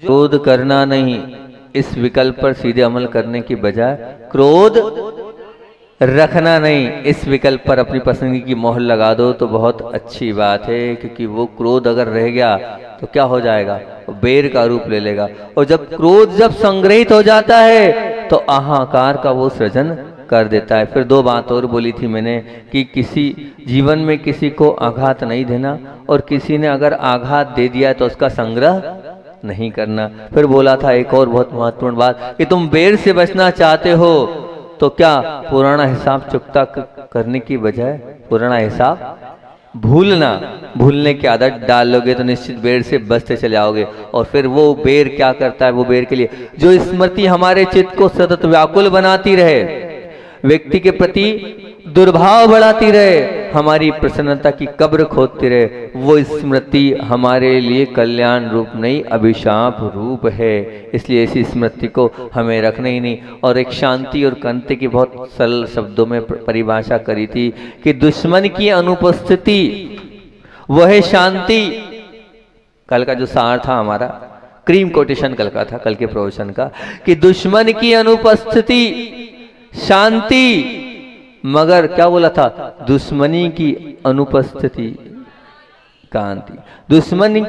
क्रोध करना नहीं, इस विकल्प पर सीधे अमल करने की बजाय क्रोध रखना नहीं, इस विकल्प पर अपनी पसंद की मोहर लगा दो तो बहुत अच्छी बात है। क्योंकि वो क्रोध अगर रह गया तो क्या हो जाएगा, वो बेर का रूप ले लेगा। और जब क्रोध जब संग्रहित हो जाता है तो अहंकार का वो सृजन कर देता है। फिर दो बात और बोली थी मैंने कि किसी जीवन में किसी को आघात नहीं देना, और किसी ने अगर आघात दे दिया तो उसका संग्रह नहीं करना। फिर बोला था एक और बहुत महत्वपूर्ण बात कि तुम बेर से बचना चाहते हो तो क्या पुराना हिसाब चुकता करने की बजाय पुराना हिसाब भूलने की आदत डाल लोगे तो निश्चित बेर से बचते चले आओगे। और फिर वो बेर क्या करता है, वो बेर के लिए जो स्मृति हमारे चित्त को सतत व्याकुल बनाती रहे, व्यक्ति के प्रति दुर्भाव बढ़ाती रहे, हमारी प्रसन्नता की कब्र खोदती रहे, वो स्मृति हमारे लिए कल्याण रूप नहीं अभिशाप रूप है। इसलिए ऐसी स्मृति को हमें रखना ही नहीं। और एक शांति और कंते की बहुत सरल शब्दों में परिभाषा करी थी कि दुश्मन की अनुपस्थिति वह शांति। कल का जो सार था हमारा, क्रीम कोटेशन कल का था, कल के प्रवचन का, कि दुश्मन की अनुपस्थिति शांति, मगर क्या बोला था, दुश्मनी की अनुपस्थिति क्रांति।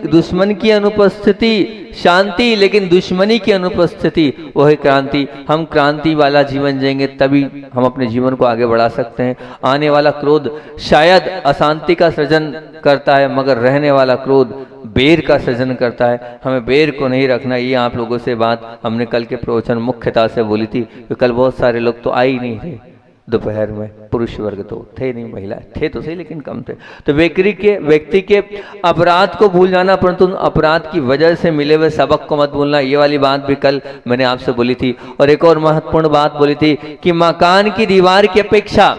दुश्मन की अनुपस्थिति शांति, लेकिन दुश्मनी की अनुपस्थिति वह क्रांति। हम क्रांति वाला जीवन जिएंगे तभी हम अपने जीवन को आगे बढ़ा सकते हैं। आने वाला क्रोध शायद अशांति का सृजन करता है, मगर रहने वाला क्रोध बेर का सृजन करता है। हमें बेर को नहीं रखना। ये आप लोगों से बात हमने कल के प्रवचन मुख्यता से बोली थी। कल बहुत सारे लोग तो आए ही नहीं थे दोपहर में, पुरुष वर्ग तो थे नहीं, महिला थे तो सही लेकिन कम थे। तो व्यक्ति के अपराध को भूल जाना, परंतु अपराध की वजह से मिले हुए सबक को मत भूलना, ये वाली बात भी कल मैंने आपसे बोली थी। और एक और महत्वपूर्ण बात बोली थी कि मकान की दीवार की अपेक्षा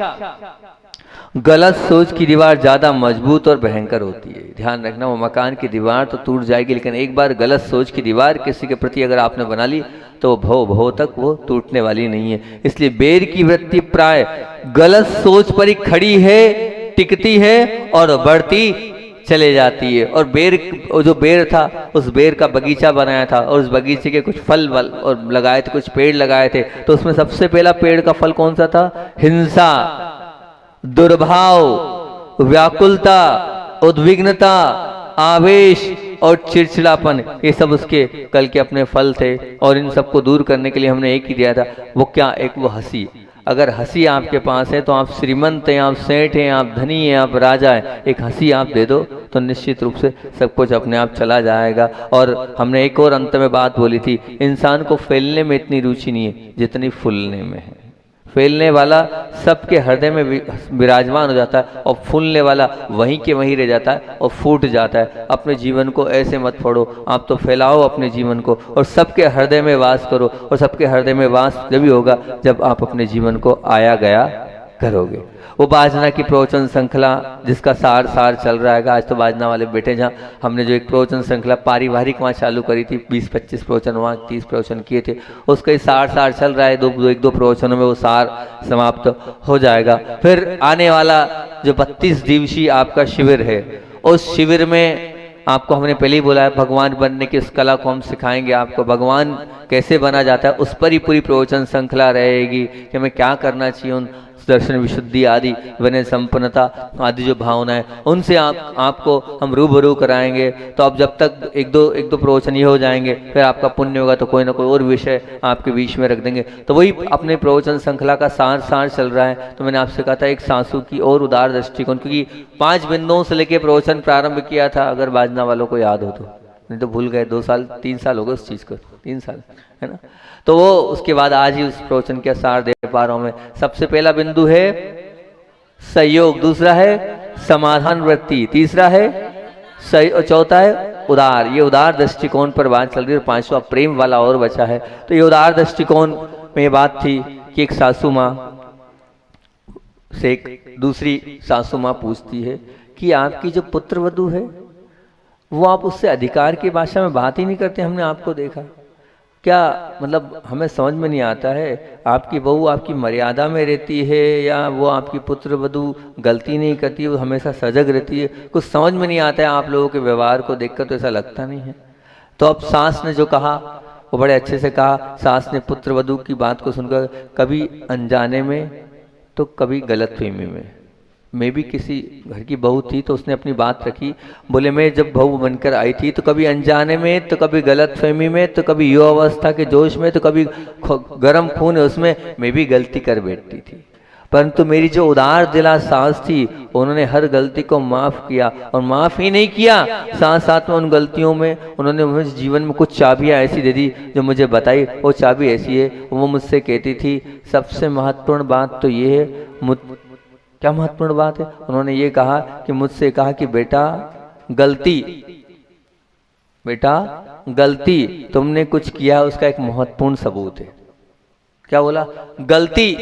गलत सोच की दीवार ज्यादा मजबूत और भयंकर होती है। ध्यान रखना, वो मकान की दीवार तो टूट जाएगी, लेकिन एक बार गलत सोच की दीवार किसी के प्रति अगर आपने बना ली तो भव तक वो टूटने वाली नहीं है। इसलिए बेर की वृत्ति प्राय गलत सोच पर ही खड़ी है, टिकती है और बढ़ती चले जाती है। और जो बेर था, उस बेर का बगीचा बनाया था और उस बगीचे के कुछ फल और लगाए थे, कुछ पेड़ लगाए थे। तो उसमें सबसे पहला पेड़ का फल कौन सा था? हिंसा, दुर्भाव, व्याकुलता, उद्विग्नता, आवेश और चिड़चिड़ापन, ये सब उसके कल के अपने फल थे। और इन सबको दूर करने के लिए हमने एक ही दिया था, वो क्या? एक वो हंसी। अगर हंसी आपके पास है तो आप श्रीमंत हैं, आप सेठ हैं, आप धनी हैं, आप राजा हैं। एक हंसी आप दे दो तो निश्चित रूप से सब कुछ अपने आप चला जाएगा। और हमने एक और अंत में बात बोली थी, इंसान को फैलने में इतनी रुचि नहीं है जितनी फूलने में है। फैलने वाला सबके हृदय में विराजमान हो जाता है और फूलने वाला वहीं के वहीं रह जाता है और फूट जाता है। अपने जीवन को ऐसे मत फोड़ो, आप तो फैलाओ अपने जीवन को और सबके हृदय में वास करो। और सबके हृदय में वास जब होगा जब आप अपने जीवन को आया गया करोगे। वो बाजना की प्रवचन श्रृंखला जिसका सार चल रहा है, आज तो बाजना वाले बैठे, जहाँ हमने जो एक प्रवचन श्रृंखला पारिवारिक वहाँ चालू करी थी, 20-25 प्रवचन वहाँ 30 प्रवचन किए थे, उसका ही सार चल रहा है। एक दो प्रवचनों में वो सार समाप्त हो जाएगा। फिर आने वाला जो 32 दिवसीय आपका शिविर है, उस शिविर में आपको हमने पहले ही बोला है, भगवान बनने की उस कला को हम सिखाएंगे आपको। भगवान कैसे बना जाता है उस पर ही पूरी प्रवचन श्रृंखला रहेगी कि हमें क्या करना चाहिए। उन दर्शन विशुद्धि आदि विनय संपन्नता आदि जो भावनाएं, उनसे आपको हम रूबरू कराएंगे। तो अब जब तक एक दो प्रवचन ये हो जाएंगे, फिर आपका पुण्य होगा तो कोई ना कोई और विषय आपके बीच में रख देंगे। तो वही अपने प्रवचन श्रृंखला का सार चल रहा है। तो मैंने आपसे कहा था एक सासू की और उदार दृष्टिकोण, क्योंकि 5 बिंदुओं से लेकर प्रवचन प्रारंभ किया था, अगर बाजना वालों को याद हो तो, नहीं तो भूल गए। 2-3 साल हो गए उस चीज को, 3 साल है ना। तो वो उसके बाद आज ही उस प्रवचन के सार दे पा रहा हूं मैं। सबसे पहला बिंदु है सहयोग, दूसरा है समाधान वृत्ति, तीसरा है चौथा है उदार। ये उदार दृष्टिकोण पर बात चल रही है। 5वां प्रेम वाला और बचा है। तो ये उदार दृष्टिकोण में बात थी कि एक सासू माँ से एक दूसरी सासू माँ पूछती है कि आपकी जो पुत्र वधू है वो आप उससे अधिकार की भाषा में बात ही नहीं करते, हमने आपको देखा। क्या मतलब हमें समझ में नहीं आता है, आपकी बहू आपकी मर्यादा में रहती है या वो आपकी पुत्र वधू गलती नहीं करती है, वो हमेशा सजग रहती है? कुछ समझ में नहीं आता है। आप लोगों के व्यवहार को देखकर तो ऐसा लगता नहीं है। तो अब सास ने जो कहा वो बड़े अच्छे से कहा। सास ने पुत्र वधू की बात को सुनकर कभी अनजाने में तो कभी गलतफहमी में, मैं भी किसी घर की बहू थी तो उसने अपनी बात रखी, बोले मैं जब बहू बनकर आई थी तो कभी अनजाने में तो कभी गलतफहमी में तो कभी युवावस्था के जोश में तो कभी गर्म खून है उसमें मैं भी गलती कर बैठती थी, परंतु मेरी जो उदार दिला सास थी उन्होंने हर गलती को माफ किया, और माफ ही नहीं किया, साथ साथ में उन गलतियों में उन्होंने मुझे जीवन में कुछ चाबियां ऐसी दे दी जो मुझे बताई। वो चाबी ऐसी है, वो मुझसे कहती थी सबसे महत्वपूर्ण बात तो ये है, क्या महत्वपूर्ण बात है? उन्होंने ये कहा कि मुझसे कहा कि बेटा गलती तुमने कुछ किया उसका एक महत्वपूर्ण सबूत है। क्या बोला? गलती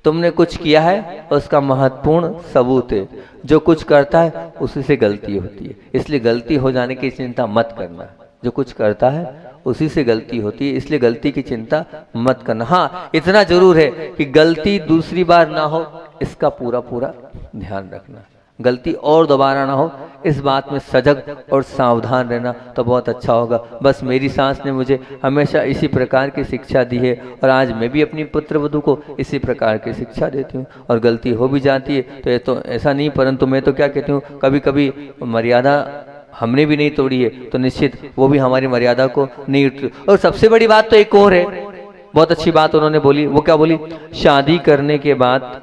तुमने कुछ किया है उसका महत्वपूर्ण सबूत है, जो कुछ करता है उसी से गलती होती है, इसलिए गलती हो जाने की चिंता मत करना। जो कुछ करता है उसी से गलती होती है, इसलिए गलती की चिंता मत करना। हाँ, इतना जरूर है कि गलती दूसरी बार ना हो इसका पूरा पूरा ध्यान रखना, गलती और दोबारा ना हो इस बात में सजग और सावधान रहना तो बहुत अच्छा होगा। बस मेरी सास ने मुझे हमेशा इसी प्रकार की शिक्षा दी है, और आज मैं भी अपनी पुत्र वधू को इसी प्रकार की शिक्षा देती हूँ। और गलती हो भी जाती है तो ये तो ऐसा नहीं, परंतु मैं तो क्या कहती हूँ, कभी कभी मर्यादा हमने भी नहीं तोड़ी है तो निश्चित वो भी हमारी मर्यादा को नहीं। और सबसे बड़ी बात तो एक और है, बहुत अच्छी बात उन्होंने बोली। वो क्या बोली? शादी करने के बाद,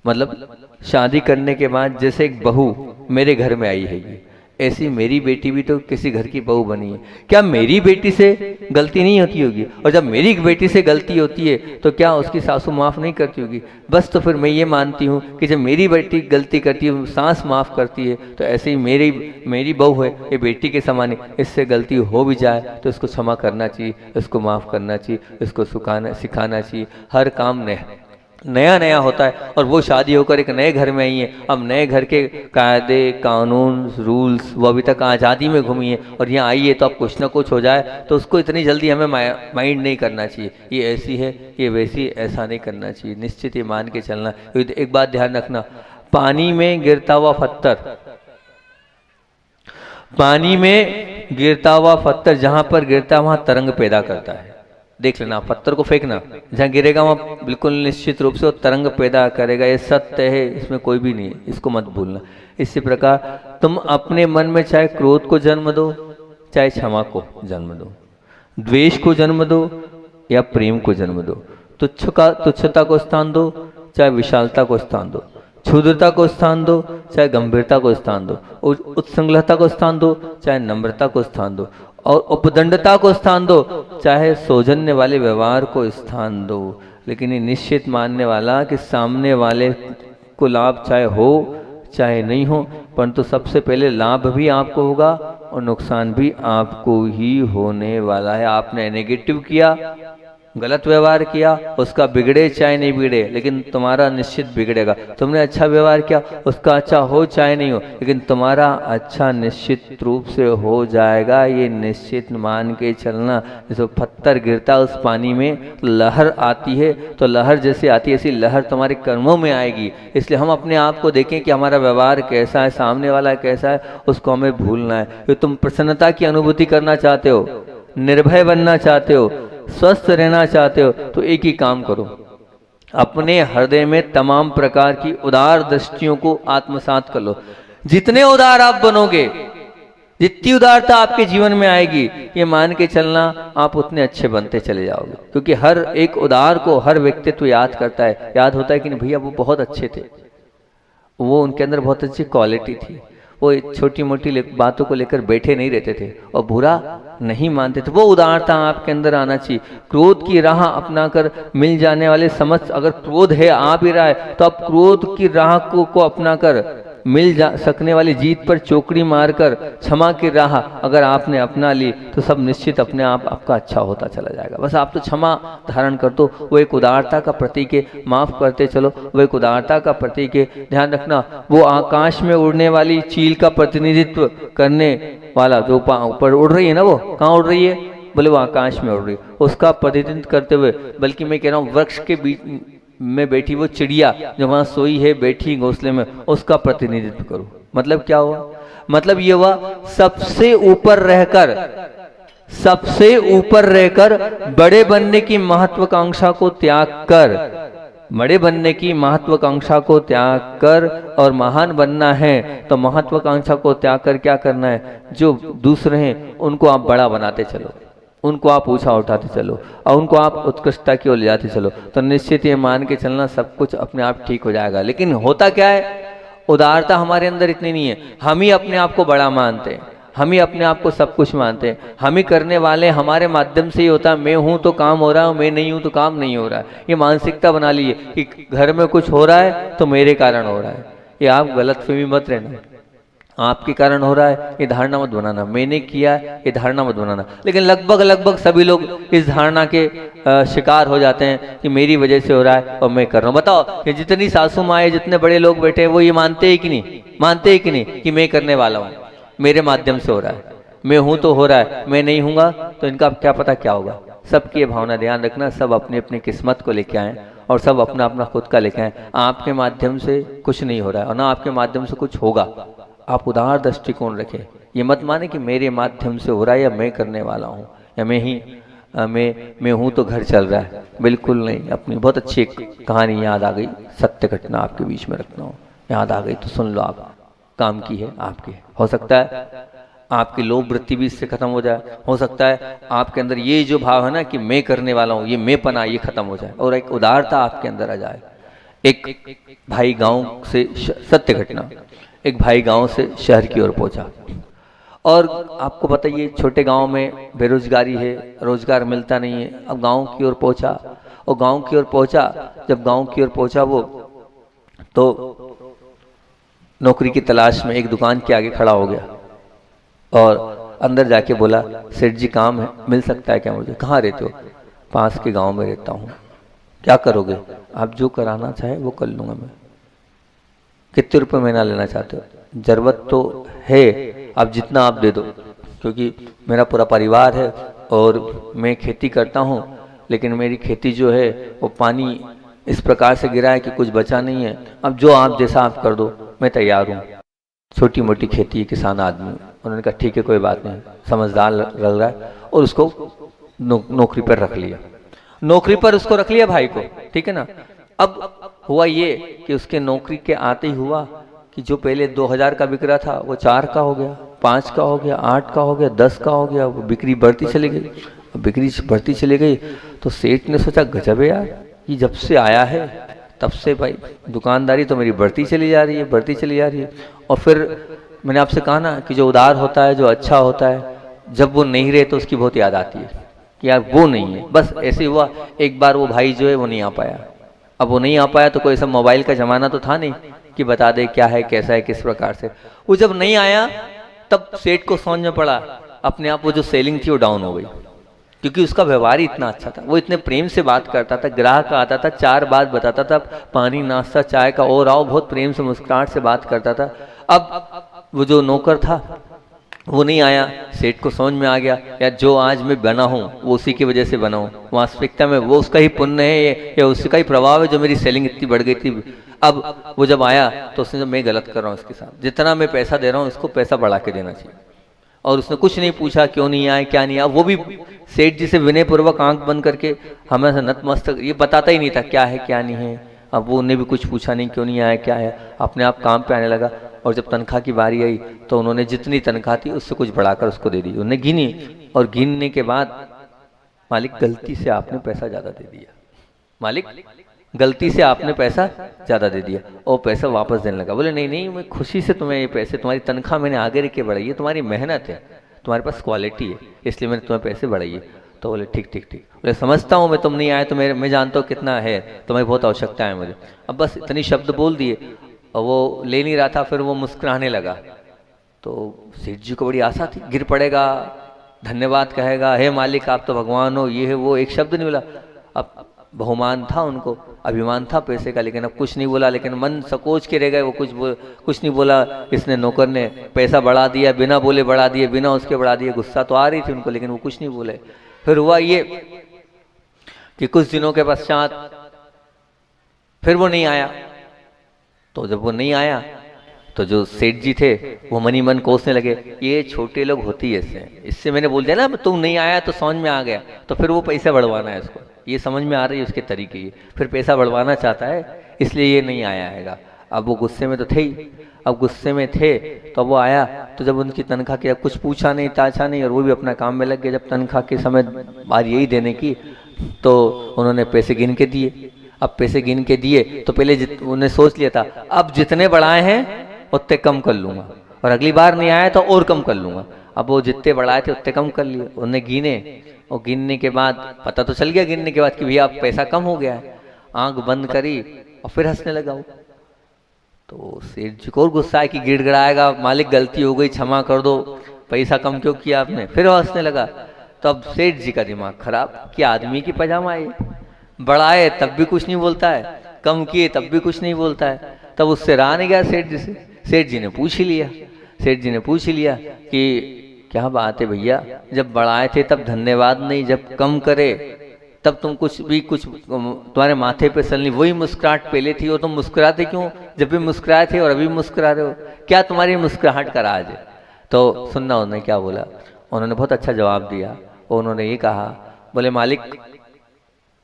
मतलब शादी करने के बाद जैसे एक बहू मेरे घर में आई है, ऐसी मेरी बेटी भी तो किसी घर की बहू बनी है। क्या मेरी बेटी से गलती नहीं होती होगी? और जब मेरी बेटी से गलती होती है तो क्या उसकी सासू माफ नहीं करती होगी? बस तो फिर मैं ये मानती हूँ कि जब मेरी बेटी गलती करती है सास माफ करती है, तो ऐसे ही मेरी बहू है ये बेटी के समान है, इससे गलती हो भी जाए तो इसको क्षमा करना चाहिए, इसको माफ करना चाहिए, इसको सिखाना चाहिए। हर काम नया नया होता है, और वो शादी होकर एक नए घर में आई है, अब नए घर के कायदे कानून रूल्स, वो अभी तक आज़ादी में घूमी है और यहाँ आई है तो अब कुछ ना कुछ हो जाए तो उसको इतनी जल्दी हमें माइंड नहीं करना चाहिए, ये ऐसी है ये वैसी, ऐसा नहीं करना चाहिए। निश्चित ये मान के चलना। एक बात ध्यान रखना, पानी में गिरता हुआ पत्थर जहां पर गिरता है वहां तरंग पैदा करता है। देख लेना, पत्थर को फेंकना, जहाँ गिरेगा वहाँ बिल्कुल निश्चित रूप से वो तरंग पैदा करेगा, ये सत्य है, इसमें कोई भी नहीं है, इसको मत भूलना। इसी प्रकार तुम अपने मन में चाहे क्रोध को जन्म दो, चाहे क्षमा को जन्म दो, द्वेष को जन्म दो या प्रेम को जन्म दो, तुच्छता को स्थान दो चाहे विशालता को स्थान दो, क्षुद्रता को स्थान दो चाहे गंभीरता को स्थान दो, उत्संगलता को स्थान दो चाहे नम्रता को स्थान दो, और उपदंडता को स्थान दो चाहे सौजन्य वाले व्यवहार को स्थान दो। लेकिन ये निश्चित मानने वाला कि सामने वाले को लाभ चाहे हो चाहे नहीं हो, परंतु सबसे पहले लाभ भी आपको होगा और नुकसान भी आपको ही होने वाला है। आपने नेगेटिव किया, गलत व्यवहार किया, उसका बिगड़े चाहे नहीं बिगड़े, लेकिन तुम्हारा निश्चित बिगड़ेगा। तुमने अच्छा व्यवहार किया, उसका अच्छा हो चाहे नहीं हो, लेकिन तुम्हारा अच्छा निश्चित रूप से हो जाएगा। ये निश्चित मान के चलना। जैसे पत्थर गिरता उस पानी में, लहर आती है, तो लहर जैसे आती है ऐसी लहर तुम्हारे कर्मों में आएगी। इसलिए हम अपने आप को देखें कि हमारा व्यवहार कैसा है, सामने वाला कैसा है, उसको हमें भूलना है। तो तुम प्रसन्नता की अनुभूति करना चाहते हो, निर्भय बनना चाहते हो, स्वस्थ रहना चाहते हो, तो एक ही काम करो, अपने हृदय में तमाम प्रकार की उदार दृष्टियों को आत्मसात कर लो। जितने उदार आप बनोगे, जितनी उदारता आपके जीवन में आएगी, ये मान के चलना आप उतने अच्छे बनते चले जाओगे। क्योंकि हर एक उदार को हर व्यक्तित्व याद करता है, याद होता है कि नहीं भैया वो बहुत अच्छे थे, वो उनके अंदर बहुत अच्छी क्वालिटी थी, वो छोटी मोटी बातों को लेकर बैठे नहीं रहते थे और बुरा नहीं मानते थे। वो उदारता आपके अंदर आना चाहिए। क्रोध की राह अपनाकर मिल जाने वाले समस्त, अगर क्रोध है आ भी रहा है तो आप क्रोध की राह को अपनाकर मिल जा सकने वाली जीत पर चौकड़ी मारकर क्षमा की राह अगर आपने अपना ली तो सब निश्चित अपने आप आपका अच्छा होता चला जाएगा। बस आप तो क्षमा धारण कर दो, वो एक उदारता का प्रतीक है। माफ करते चलो, वो एक उदारता का प्रतीक है। ध्यान रखना, वो आकाश में उड़ने वाली चील का प्रतिनिधित्व करने वाला जो ऊपर उड़ रही है ना, वो कहाँ उड़ रही है? बोले वो आकाश में उड़ रही है, उसका प्रतिनिधित्व करते हुए, बल्कि मैं कह रहा हूँ वृक्ष के बीच में बैठी वो चिड़िया जो वहां सोई है, बैठी घोंसले में, उसका प्रतिनिधित्व करो। मतलब क्या हुआ? मतलब ये हुआ सबसे ऊपर रहकर बड़े बनने की महत्वाकांक्षा को त्याग कर, बड़े बनने की महत्वाकांक्षा को त्याग कर और महान बनना है तो महत्वाकांक्षा को त्याग कर क्या करना है, जो दूसरे हैं उनको आप बड़ा बनाते चलो, उनको आप ऊंचा उठाते चलो और उनको आप उत्कृष्टता की ओर ले जाते चलो, तो निश्चित ये मान के चलना सब कुछ अपने आप ठीक हो जाएगा। लेकिन होता क्या है, उदारता हमारे अंदर इतनी नहीं है, हम ही अपने आप को बड़ा मानते हैं, हम ही अपने आप को सब कुछ मानते हैं, हम ही करने वाले, हमारे माध्यम से ही होता है, मैं हूं तो काम हो रहा है, मैं नहीं हूं तो काम नहीं हो रहा है। ये मानसिकता बना ली है कि घर में कुछ हो रहा है तो मेरे कारण हो रहा है। ये आप गलतफहमी मत रहना, आपके कारण हो रहा है ये धारणा मत बनाना, मैंने किया ये धारणा मत बनाना। लेकिन लगभग सभी लोग इस धारणा के शिकार हो जाते हैं कि मेरी वजह से हो रहा है और मैं कर रहा हूँ। बताओ ये जितनी सासू माँ, जितने बड़े लोग बैठे हैं, वो ये मानते हैं कि नहीं, मानते हैं कि नहीं कि मैं करने वाला हूँ, मेरे माध्यम से हो रहा है, मैं हूं तो हो रहा है, मैं नहीं हूँगा तो इनका क्या पता क्या होगा। सबकी ये भावना ध्यान रखना, सब अपनी अपनी किस्मत को लेके आए और सब अपना अपना खुद का लेके आए। आपके माध्यम से कुछ नहीं हो रहा है और ना आपके माध्यम से कुछ होगा। आप उदार दृष्टिकोण रखें, ये मत माने कि मेरे माध्यम से हो रहा है या मैं करने वाला हूँ या मैं हूँ तो घर चल रहा है, बिल्कुल नहीं। अपनी बहुत अच्छी एक कहानी याद आ गई, सत्य घटना आपके बीच में रखना हो, याद आ गई तो सुन लो, आप काम की है, आपकी है। हो सकता है आपकी लोभ वृत्ति भी इससे खत्म हो जाए, हो सकता है आपके अंदर ये जो भाव है ना कि मैं करने वाला हूँ, ये मैं पना, ये खत्म हो जाए और एक उदारता आपके अंदर आ जाए। एक भाई गांव से, सत्य घटना, एक भाई गांव से शहर की ओर पहुंचा और आपको बताइए छोटे गांव में बेरोजगारी है, रोजगार मिलता नहीं है। अब गांव की ओर पहुंचा और गांव की ओर पहुंचा, जब गांव की ओर पहुंचा वो तो नौकरी की तलाश में एक दुकान के आगे खड़ा हो गया और अंदर जाके बोला, सेठ जी काम है, मिल सकता है क्या मुझे? कहाँ रहते हो? पास के गांव में रहता हूँ। क्या करोगे? आप जो कराना चाहे वो कर लूंगा मैं। कितने रुपए महीना लेना चाहते हो? जरूरत तो है, आप जितना आप दे दो, क्योंकि मेरा पूरा परिवार है और मैं खेती करता हूँ, लेकिन मेरी खेती जो है वो पानी इस प्रकार से गिरा है कि कुछ बचा नहीं है। अब जो आप जैसा आप कर दो, मैं तैयार हूँ। छोटी मोटी खेती, किसान आदमी। उन्होंने कहा ठीक है कोई बात नहीं, समझदार लग रहा है, और उसको नौकरी पर रख लिया, नौकरी पर उसको रख लिया भाई को, ठीक है ना। अब हुआ ये कि उसके नौकरी के आते ही हुआ कि जो पहले 2000 का बिक रहा था वो 4 का हो गया, 5 का हो गया, 8 का हो गया, 10 का हो गया, वो बिक्री बढ़ती चली गई। बिक्री बढ़ती चली गई तो सेठ ने सोचा गजब है यार, ये जब से आया है तब से भाई दुकानदारी तो मेरी बढ़ती चली जा रही है, बढ़ती चली जा रही है। और फिर मैंने आपसे कहा ना कि जो उदार होता है, जो अच्छा होता है, जब वो नहीं रहे तो उसकी बहुत याद आती है कि यार वो नहीं है। बस ऐसे हुआ, एक बार वो भाई जो है वो नहीं आ पाया। अब वो नहीं आ पाया तो कोई सब मोबाइल का जमाना तो था नहीं कि बता दे क्या है, कैसा है, किस प्रकार से। वो जब नहीं आया तब सेठ को समझ में पड़ा अपने आप वो जो सेलिंग थी वो डाउन हो गई, क्योंकि उसका व्यवहार ही इतना अच्छा था, वो इतने प्रेम से बात करता था, ग्राहक आता था 4 बात बताता था, पानी नाश्ता चाय का और आओ, बहुत प्रेम से मुस्कुराहट से बात करता था। अब वो जो नौकर था वो नहीं आया, सेठ को समझ में आ गया यार जो आज मैं बना हूँ वो उसी की वजह से बना हूँ, वास्तविकता में वो उसका ही पुण्य है या उसका ही प्रभाव है जो मेरी सेलिंग इतनी बढ़ गई थी। अब वो जब आया तो उसने मैं गलत कर रहा हूँ इसके साथ, जितना मैं पैसा दे रहा हूँ इसको पैसा बढ़ा के देना चाहिए। और उसने कुछ नहीं पूछा क्यों नहीं आया, क्या नहीं आया, वो भी सेठ जी से विनय पूर्वक आंख बंद करके हमें नतमस्तक, ये बताता ही नहीं था क्या है क्या नहीं है। अब वो उन्हें भी कुछ पूछा नहीं क्यों नहीं आया क्या है, अपने आप काम पे आने लगा। और जब तनख्वाह की बारी आई तो उन्होंने जितनी तनख्वाह थी उससे कुछ बढ़ाकर उसको दे दी। उन्हें गिनी और गिनने के बाद मालिक गलती से आपने पैसा ज्यादा दे दिया, मालिक गलती से आपने पैसा ज्यादा दे दिया। और पैसा वापस देने लगा, बोले नहीं नहीं मैं खुशी से तुम्हें ये पैसे, तुम्हारी तनख्वाह मैंने आगे रख के बढ़ाई है, तुम्हारी मेहनत है, तुम्हारे पास क्वालिटी है, इसलिए मैंने तुम्हें पैसे बढ़ाई है। तो बोले ठीक ठीक ठीक, बोले समझता हूँ मैं, तुम नहीं आए तो मैं जानता हूँ कितना है, तुम्हें बहुत आवश्यकता है मुझे। अब बस इतनी शब्द बोल दिए और वो ले नहीं रहा था, फिर वो मुस्कुराने लगा। तो सेठ जी को बड़ी आशा थी गिर पड़ेगा, धन्यवाद कहेगा, हे मालिक आप तो भगवान हो, ये है वो, एक शब्द नहीं बोला। अब बहुमान था उनको, अभिमान था पैसे का, लेकिन अब कुछ नहीं बोला, लेकिन मन सकोच के रह गए, वो कुछ नहीं बोला। इसने नौकर ने पैसा बढ़ा दिया, बिना बोले बढ़ा दिए, बिना उसके बढ़ा दिए। गुस्सा तो आ रही थी उनको, लेकिन वो कुछ नहीं बोले। फिर हुआ ये कि कुछ दिनों के पश्चात फिर वो नहीं आया। तो जब वो नहीं आया तो जो सेठ जी थे वो मनी मन कोसने लगे, ये छोटे लोग होती ऐसे हैं। इससे मैंने बोल दिया ना तू नहीं आया तो समझ में आ गया, तो फिर वो पैसा बढ़वाना है उसको, ये समझ में आ रही है उसके तरीके, ये फिर पैसा बढ़वाना चाहता है इसलिए ये नहीं आया हैगा। अब वो गुस्से में तो थे ही, अब गुस्से में थे तो अब वो आया, तो जब उनकी तनख्वाह की, अब कुछ पूछा नहीं ताछा नहीं और वो भी अपना काम में लग गए। जब तनख्वाह के समय बात यही देने की तो उन्होंने पैसे गिन के दिए। अब पैसे गिन के दिए तो पहले उन्होंने सोच लिया था अब जितने बढ़ाए हैं उतने कम कर लूंगा और अगली बार नहीं आया तो और कम कर लूंगा। अब वो जितने बढ़ाए थे उतने कम कर लिए, उन्होंने गिने और गिनने के बाद पता तो चल गया गिनने के बाद कि भैया अब पैसा कम हो गया है। आंख बंद करी और फिर हंसने लगा वो। तो सेठ जी को और गुस्सा है कि गिड़गिड़ाएगा, मालिक गलती हो गई क्षमा कर दो, पैसा कम क्यों किया आपने, फिर वो हंसने लगा। तो अब सेठ जी का दिमाग खराब कि आदमी की पजामा है, बढ़ाए तब भी कुछ नहीं बोलता है, कम किए तब भी कुछ नहीं बोलता है। तब उससे रहा नहीं गया सेठ जी से। सेठ जी ने पूछ ही लिया, सेठ जी ने पूछ ही लिया कि क्या बात है भैया, जब बढ़ाए थे तब धन्यवाद नहीं, जब कम करे तब तुम कुछ तुम्हारे माथे पे सलनी वही मुस्कुराहट पहले थी और तुम मुस्कुराते क्यों जब भी मुस्कुराए थे और अभी मुस्कुरा रहे हो, क्या तुम्हारी मुस्कुराहट का राज है। तो सुनना उन्होंने क्या बोला, उन्होंने बहुत अच्छा जवाब दिया। और उन्होंने ये कहा, बोले मालिक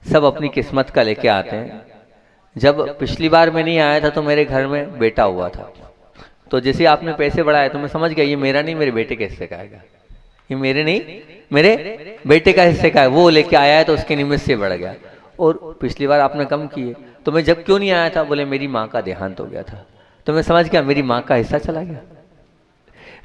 सब अपनी किस्मत का लेके आते हैं, जब पिछली बार मैं नहीं आया था तो मेरे घर में बेटा हुआ था, तो जैसे आपने पैसे बढ़ाए तो मैं समझ गया ये मेरा नहीं मेरे बेटे के हिस्से का आएगा, ये मेरे नहीं मेरे बेटे का हिस्से का है, वो लेके आया है तो उसके निमित्त से बढ़ गया। और पिछली बार आपने कम किए तो मैं जब क्यों नहीं आया था, बोले मेरी माँ का देहांत हो गया था, तो मैं समझ गया मेरी माँ का हिस्सा चला गया,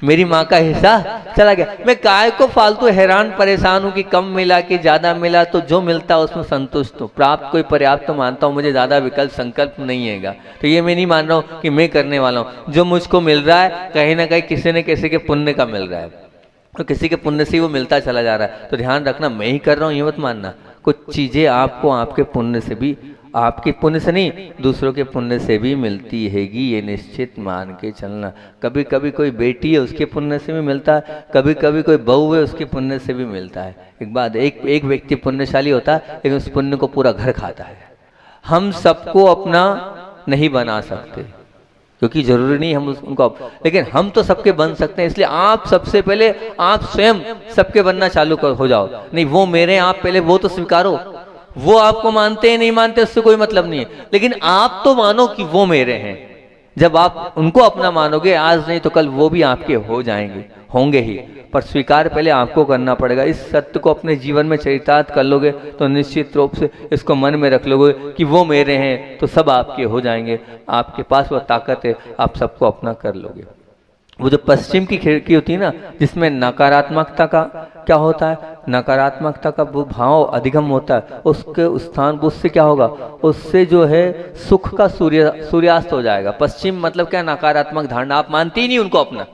मेरी माँ का हिस्सा चला गया। मैं काय को फालतू हैरान परेशान हूँ कि कम मिला कि ज्यादा मिला, तो जो मिलता है उसमें संतुष्ट हूँ, प्राप्त कोई पर्याप्त तो मानता हूँ, मुझे ज्यादा विकल्प संकल्प नहीं हैगा। तो ये मैं नहीं मान रहा हूँ कि मैं करने वाला हूँ, जो मुझको मिल रहा है कहीं ना कहीं किसी न किसी के पुण्य का मिल रहा है, तो किसी के पुण्य से वो मिलता चला जा रहा है। तो ध्यान रखना मैं ही कर रहा हूँ ये मत मानना, कुछ चीजें आपको आपके पुण्य से भी, आपके पुण्य से नहीं दूसरों के पुण्य से भी मिलती हैगी, ये निश्चित मान के चलना। कभी कभी कोई बेटी है उसके पुण्य से भी मिलता है, कभी कभी कोई बहू है उसके पुण्य से भी मिलता है। एक बात, एक व्यक्ति पुण्यशाली होता है लेकिन उस पुण्य को पूरा घर खाता है। हम सबको अपना नहीं बना सकते क्योंकि जरूरी नहीं हम उनको, लेकिन हम तो सबके बन सकते हैं। इसलिए आप सबसे पहले आप स्वयं सबके बनना चालू हो जाओ। नहीं वो मेरे, आप पहले वो तो स्वीकारो, वो आपको मानते हैं नहीं मानते उससे कोई मतलब नहीं है, लेकिन आप तो मानो कि वो मेरे हैं। जब आप उनको अपना मानोगे, आज नहीं तो कल वो भी आपके हो जाएंगे, होंगे ही, पर स्वीकार पहले आपको करना पड़ेगा। इस सत्य को अपने जीवन में चरितार्थ कर लोगे तो निश्चित रूप से इसको मन में रख लोगे कि वो मेरे हैं तो सब आपके हो जाएंगे। आपके पास वो ताकत है, आप सबको अपना कर लोगे। वो जो पश्चिम की खिड़की होती है ना, जिसमें नकारात्मकता का क्या होता है, नकारात्मकता का वो भाव अधिगम होता है, उसके स्थान उससे क्या होगा, उससे जो है सुख का सूर्यास्त हो जाएगा। पश्चिम मतलब क्या, नकारात्मक धारणा, आप मानती ही नहीं उनको अपना,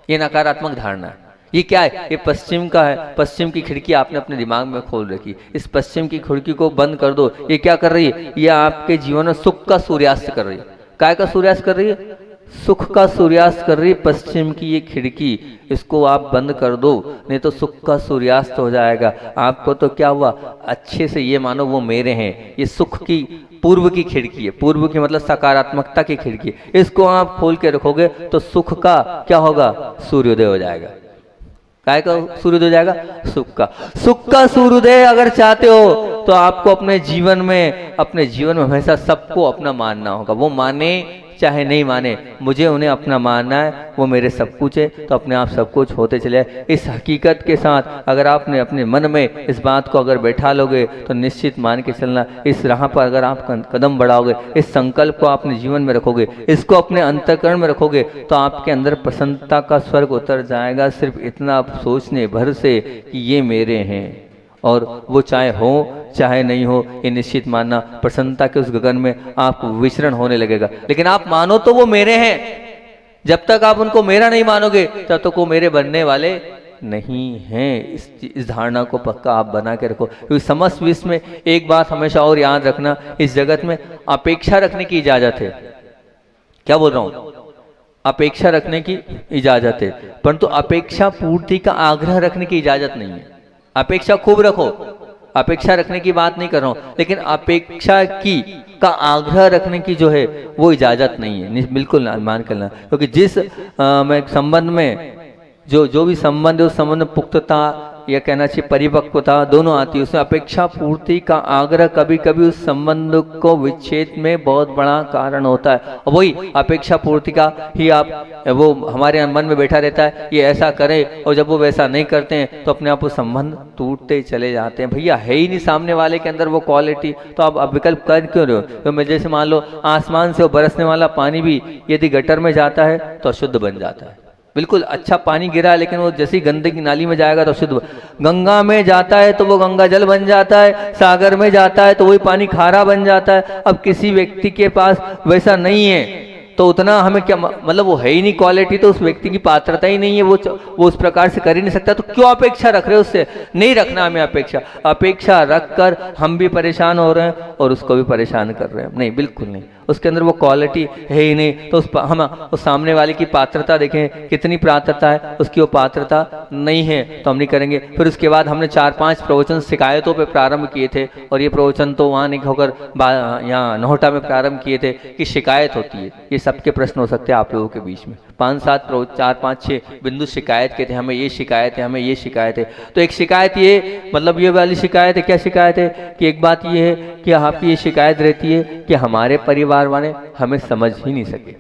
ये नकारात्मक धारणा है। ये क्या है, ये पश्चिम का है। पश्चिम की खिड़की आपने अपने दिमाग में खोल रखी, इस पश्चिम की खिड़की को बंद कर दो। ये क्या कर रही है, ये आपके जीवन में सुख का सूर्यास्त कर रही है। काय का सूर्यास्त कर रही है, सुख का सूर्यास्त कर रही है पश्चिम की ये खिड़की। इसको आप बंद कर दो, नहीं तो सुख का सूर्यास्त हो जाएगा। आपको तो क्या हुआ, अच्छे से ये मानो वो मेरे हैं। ये सुख की पूर्व की खिड़की है, पूर्व की मतलब सकारात्मकता की खिड़की। इसको आप खोल के रखोगे तो सुख का क्या होगा, सूर्योदय हो जाएगा। काय का सूर्योदय हो जाएगा, सुख का। सुख का सूर्योदय अगर चाहते हो तो आपको अपने जीवन में हमेशा सबको अपना मानना होगा। वो माने चाहे नहीं माने, मुझे उन्हें अपना मानना है, वो मेरे सब कुछ है, तो अपने आप सब कुछ होते चले। इस हकीकत के साथ अगर आपने अपने मन में इस बात को अगर बैठा लोगे तो निश्चित मान के चलना, इस राह पर अगर आप कदम बढ़ाओगे, इस संकल्प को अपने जीवन में रखोगे, इसको अपने अंतःकरण में रखोगे, तो आपके अंदर प्रसन्नता का स्वर्ग उतर जाएगा। सिर्फ इतना आप सोचने भर से कि ये मेरे हैं, और वो चाहे हो चाहे नहीं हो, ये निश्चित मानना प्रसन्नता के उस गगन में आपको विचरण होने लगेगा। लेकिन आप मानो तो वो मेरे हैं, जब तक आप उनको मेरा नहीं मानोगे तब तक वो मेरे बनने वाले नहीं हैं। इस धारणा को पक्का आप बना के रखो। क्योंकि समस्त विश्व में एक बात हमेशा और याद रखना, इस जगत में अपेक्षा रखने की इजाजत है। क्या बोल रहा हूं, अपेक्षा रखने की इजाजत है, परंतु अपेक्षा पूर्ति का आग्रह रखने की इजाजत नहीं है। अपेक्षा खूब रखो, अपेक्षा रखने की बात नहीं कर रहा हूं, लेकिन अपेक्षा की का आग्रह रखने की जो है वो इजाजत नहीं है, बिल्कुल ना मान कर लेना। क्योंकि जिस मैं संबंध में जो भी संबंध है उस संबंध में पुख्तता या कहना चाहिए परिपक्वता दोनों आती है, उसमें अपेक्षा पूर्ति का आग्रह कभी कभी उस संबंध को विच्छेद में बहुत बड़ा कारण होता है। और वही अपेक्षा पूर्ति का ही आप वो हमारे मन में बैठा रहता है, ये ऐसा करे, और जब वो वैसा नहीं करते हैं तो अपने आप वो संबंध टूटते चले जाते हैं। भैया है ही नहीं सामने वाले के अंदर वो क्वालिटी, तो आप विकल्प कर क्यों रहे हो? तो मैं जैसे मान लो आसमान से वो बरसने वाला पानी भी यदि गटर में जाता है तो अशुद्ध बन जाता है। बिल्कुल अच्छा पानी गिरा है, लेकिन वो जैसी गंदगी नाली में जाएगा तो शुद्ध। गंगा में जाता है तो वो गंगा जल बन जाता है, सागर में जाता है तो वही पानी खारा बन जाता है। अब किसी व्यक्ति के पास वैसा नहीं है तो उतना हमें क्या मतलब, वो है ही नहीं क्वालिटी, तो उस व्यक्ति की पात्रता ही नहीं है, वो उस प्रकार से कर ही नहीं सकता, तो क्यों अपेक्षा रख रहे हो उससे? नहीं रखना हमें अपेक्षा। अपेक्षा रखकर हम भी परेशान हो रहे हैं और उसको भी परेशान कर रहे हैं। नहीं, बिल्कुल नहीं, उसके अंदर वो क्वालिटी है ही नहीं। तो हम उस सामने वाले की पात्रता देखें, कितनी पात्रता है, उसकी वो पात्रता नहीं है तो हम नहीं करेंगे। फिर उसके बाद हमने 4-5 प्रवचन शिकायतों पे प्रारंभ किए थे, और ये प्रवचन तो वहाँ नहीं होकर यहाँ नोहटा में प्रारंभ किए थे कि शिकायत होती है। ये सबके प्रश्न हो सकते हैं आप लोगों के बीच में। 5-7 4-5-6 बिंदु शिकायत के थे, हमें ये शिकायत है, हमें ये शिकायत है। तो एक शिकायत ये मतलब ये वाली शिकायत है, क्या शिकायत है कि एक बात ये है कि आपकी ये शिकायत रहती है कि हमारे परिवार वाले हमें समझ ही नहीं सके,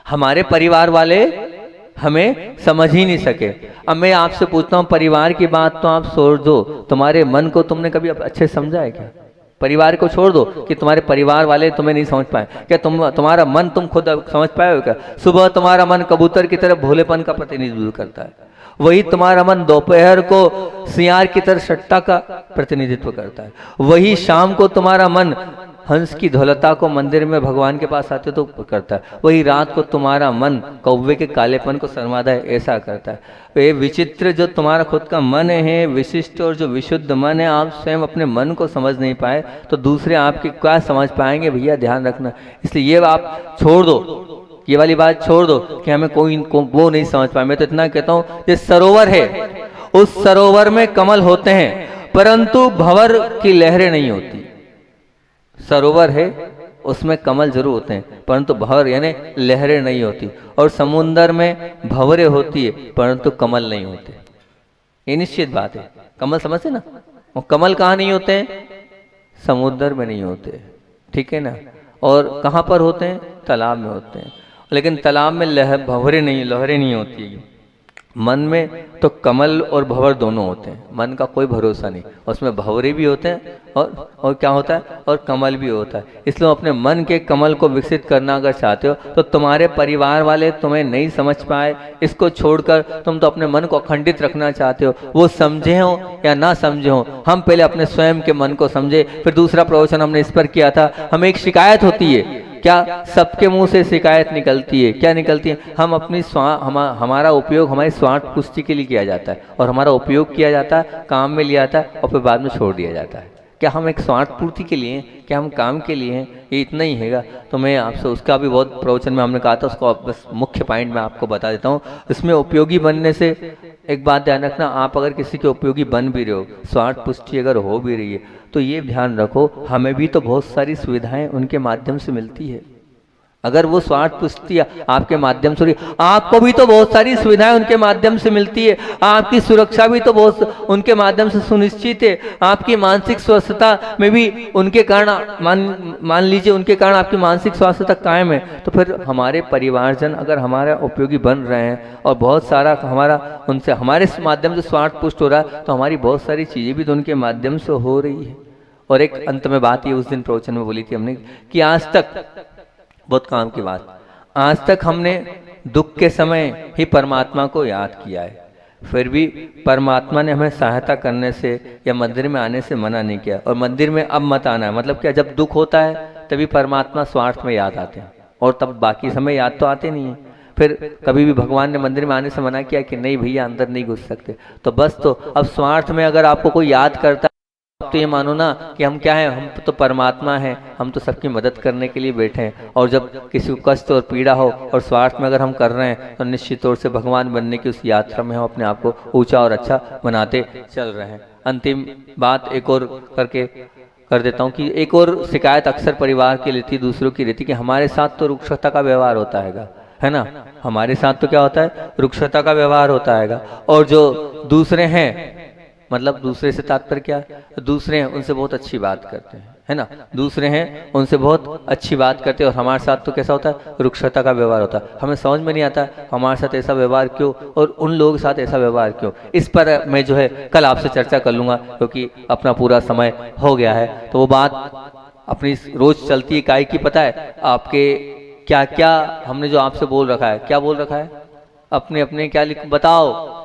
हमारे परिवार वाले हमें समझ ही नहीं सके। अब मैं आपसे पूछता हूं, परिवार की बात तो आप छोड़ दो, तुम्हारे मन को तुमने कभी अच्छे समझा है क्या? परिवार को छोड़ दो कि तुम्हारे परिवार वाले तुम्हें नहीं समझ पाए क्या? तुम्हारा मन तुम खुद समझ पाए हो क्या? सुबह तुम्हारा मन कबूतर की तरह भोलेपन का प्रतिनिधित्व करता है, वही तुम्हारा मन दोपहर को सियार की तरह सट्टा का प्रतिनिधित्व करता है, वही शाम को तुम्हारा मन हंस की धौलता को मंदिर में भगवान के पास आते तो करता है, वही रात को तुम्हारा मन कौवे के कालेपन को शर्मादा है ऐसा करता है। ये विचित्र जो तुम्हारा खुद का मन है, विशिष्ट और जो विशुद्ध मन है, आप स्वयं अपने मन को समझ नहीं पाए तो दूसरे आपकी क्या समझ पाएंगे? भैया ध्यान रखना। इसलिए ये आप छोड़ दो, ये वाली बात छोड़ दो कि हमें कोई वो नहीं समझ पाए। मैं तो इतना कहता हूँ, ये सरोवर है, उस सरोवर में कमल होते हैं परंतु भंवर की लहरें नहीं होती। सरोवर है उसमें कमल जरूर होते हैं परंतु भंवर यानी लहरें नहीं होती, और समुद्र में भंवरें होती है परंतु कमल नहीं होते। ये निश्चित बात है। कमल समझते ना, वो कमल कहाँ नहीं होते हैं? समुद्र में नहीं होते, ठीक है ना। और कहाँ पर होते हैं? तालाब में होते हैं। लेकिन तालाब में भंवरें नहीं, लहरें नहीं होती। मन में तो कमल और भंवर दोनों होते हैं, मन का कोई भरोसा नहीं, उसमें भंवरे भी होते हैं और क्या होता है, और कमल भी होता है। इसलिए अपने मन के कमल को विकसित करना अगर चाहते हो तो तुम्हारे परिवार वाले तुम्हें नहीं समझ पाए, इसको छोड़कर तुम तो अपने मन को अखंडित रखना चाहते हो, वो समझे हो या ना समझे हो। हम पहले अपने स्वयं के मन को समझे, फिर दूसरा प्रवचन हमने इस पर किया था। हमें एक शिकायत होती है, क्या सबके मुंह से शिकायत निकलती है? क्या निकलती है? हम अपनी हमारा उपयोग हमारी स्वार्थ पुष्टि के लिए किया जाता है, और हमारा उपयोग किया जाता है, काम में लिया जाता है और फिर बाद में छोड़ दिया जाता है। क्या हम एक स्वार्थ पूर्ति के लिए हैं? क्या हम काम के लिए हैं? ये इतना ही हैगा। तो मैं आपसे उसका भी बहुत प्रवचन में हमने कहा था, उसको बस मुख्य पॉइंट में आपको बता देता हूँ। इसमें उपयोगी बनने से एक बात ध्यान रखना, आप अगर किसी के उपयोगी बन भी रहे हो, स्वार्थ पुष्टि अगर हो भी रही है, तो ये ध्यान रखो हमें भी तो बहुत सारी सुविधाएं उनके माध्यम से मिलती है। अगर वो स्वार्थ पुष्टि आपके माध्यम से, आपको भी तो बहुत सारी सुविधाएं उनके माध्यम से मिलती है, आपकी सुरक्षा भी तो बहुत उनके माध्यम से सुनिश्चित है, आपकी मानसिक स्वस्थता में भी उनके कारण मान लीजिए उनके कारण आपकी मानसिक स्वास्थ्यता कायम है। तो फिर हमारे परिवारजन अगर हमारा उपयोगी बन रहे हैं और बहुत सारा हमारा उनसे हमारे माध्यम से स्वार्थ पुष्ट हो रहा है, तो हमारी बहुत सारी चीजें भी तो उनके माध्यम से हो रही है। और एक अंत में बात ये उस दिन प्रवचन में बोली थी हमने कि आज तक, बहुत काम की बात, आज तक हमने दुख के समय ही परमात्मा को याद किया है, फिर भी परमात्मा ने हमें सहायता करने से या मंदिर में आने से मना नहीं किया। और मंदिर में अब मत आना है, मतलब क्या, जब दुख होता है तभी परमात्मा स्वार्थ में याद आते हैं, और तब बाकी समय याद तो आते नहीं है। फिर कभी भी भगवान ने मंदिर में आने से मना किया कि नहीं भैया अंदर नहीं घुस सकते, तो बस। तो अब स्वार्थ में अगर आपको कोई याद करता, तो ये मानो ना कि हम क्या हैं, हम तो परमात्मा हैं, हम तो सबकी मदद करने के लिए बैठे हैं। और जब किसी को कष्ट और पीड़ा हो और स्वार्थ में अगर हम कर रहे हैं, तो निश्चित तौर से भगवान बनने की उस यात्रा में हम अपने आप को ऊंचा और अच्छा बनाते चल रहे हैं। अंतिम बात एक और करके कर देता हूँ कि एक और शिकायत अक्सर परिवार की रहती, दूसरों की रहती, कि हमारे साथ तो रुक्षता का व्यवहार होता है ना, हमारे साथ तो क्या होता है, रुक्षता का व्यवहार होता है, और जो दूसरे हैं, मतलब दूसरे से तात्पर्य क्या है, दूसरे हैं उनसे बहुत अच्छी बात करते हैं, है ना, दूसरे हैं उनसे बहुत अच्छी बात करते हैं, और हमारे साथ तो कैसा होता है, रुक्षता का व्यवहार होता है। हमें समझ में नहीं आता हमारे साथ ऐसा व्यवहार क्यों, और उन लोगों के साथ ऐसा व्यवहार क्यों। इस पर मैं जो है कल आपसे चर्चा कर लूंगा, क्योंकि अपना पूरा समय हो गया है। तो वो बात अपनी रोज चलती है काय की, पता है आपके क्या क्या हमने जो आपसे बोल रखा है, क्या बोल रखा है, अपने अपने क्या लिख बताओ,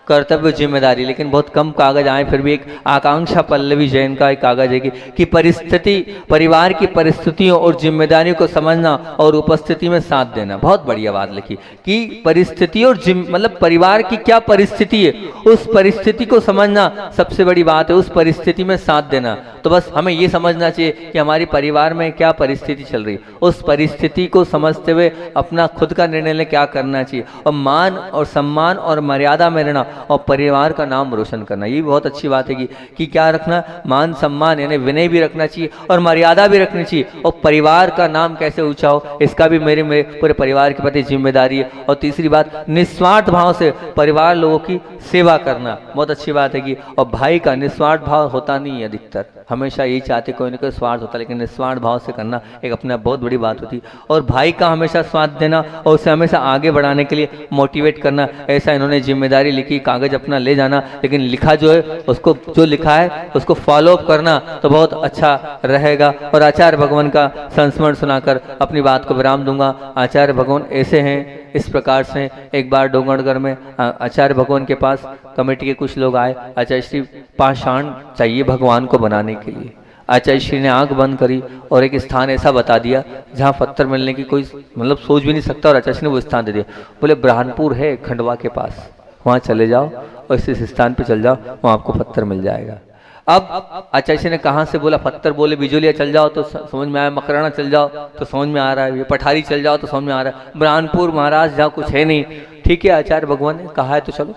कर्तव्य जिम्मेदारी। लेकिन बहुत कम कागज आए, फिर भी एक आकांक्षा पल्लवी जैन का एक कागज है कि परिस्थिति, परिवार की परिस्थितियों और जिम्मेदारियों को समझना और उपस्थिति में साथ देना। बहुत बढ़िया बात लिखी कि परिस्थिति और मतलब परिवार की क्या परिस्थिति है, उस परिस्थिति को समझना सबसे बड़ी बात है, उस परिस्थिति में साथ देना। तो बस हमें ये समझना चाहिए कि हमारी परिवार में क्या परिस्थिति चल रही, उस परिस्थिति को समझते हुए अपना खुद का निर्णय ले क्या करना चाहिए, और मान और सम्मान और मर्यादा में रहना, और परिवार का नाम रोशन करना। ये बहुत अच्छी बात है कि क्या रखना, मान सम्मान यानी विनय भी रखना चाहिए और मर्यादा भी रखनी चाहिए, और परिवार का नाम कैसे ऊंचा हो इसका भी मेरे पूरे परिवार के प्रति जिम्मेदारी है। और तीसरी बात, निस्वार्थ भाव से परिवार लोगों की सेवा करना, बहुत अच्छी बात है कि, और भाई का निस्वार्थ भाव होता नहीं है, अधिकतर हमेशा यही चाहते कोई ना कोई स्वार्थ होता, लेकिन निस्वार्थ भाव से करना एक अपना बहुत बड़ी बात होती। और भाई का हमेशा साथ देना और उसे हमेशा आगे बढ़ाने के लिए मोटिवेट करना, ऐसा इन्होंने जिम्मेदारी लिखी, कागज अपना ले जाना, लेकिन लिखा जो है उसको, जो लिखा है उसको फॉलो अप करना तो बहुत अच्छा रहेगा। और आचार्य भगवान का संस्मरण सुनाकर अपनी बात को विराम दूंगा। आचार्य भगवान ऐसे हैं, इस प्रकार से एक बार डोंगरगढ़ में आचार्य भगवान के पास कमेटी के कुछ लोग आए, आचार्य श्री पाषाण चाहिए भगवान को बनाने के लिए। आचार्य श्री ने आंख बंद करी और एक स्थान ऐसा बता दिया जहाँ पत्थर मिलने की कोई मतलब सोच भी नहीं सकता, और आचार्य श्री ने वो स्थान दे दिया। बोले ब्रह्मपुर है खंडवा के पास, वहाँ चले जाओ और इस स्थान पे चल जाओ, वहाँ आपको पत्थर मिल जाएगा। अब आचार्य श्री ने कहाँ से बोला पत्थर, बोले बिजोलिया चल जाओ तो समझ में आया, मकराना चल जाओ तो समझ में आ रहा है, ये पठारी चल जाओ तो समझ में आ रहा है, ब्रह्मपुर महाराज जहाँ कुछ है नहीं। ठीक है, आचार्य भगवान ने कहा है तो चलो।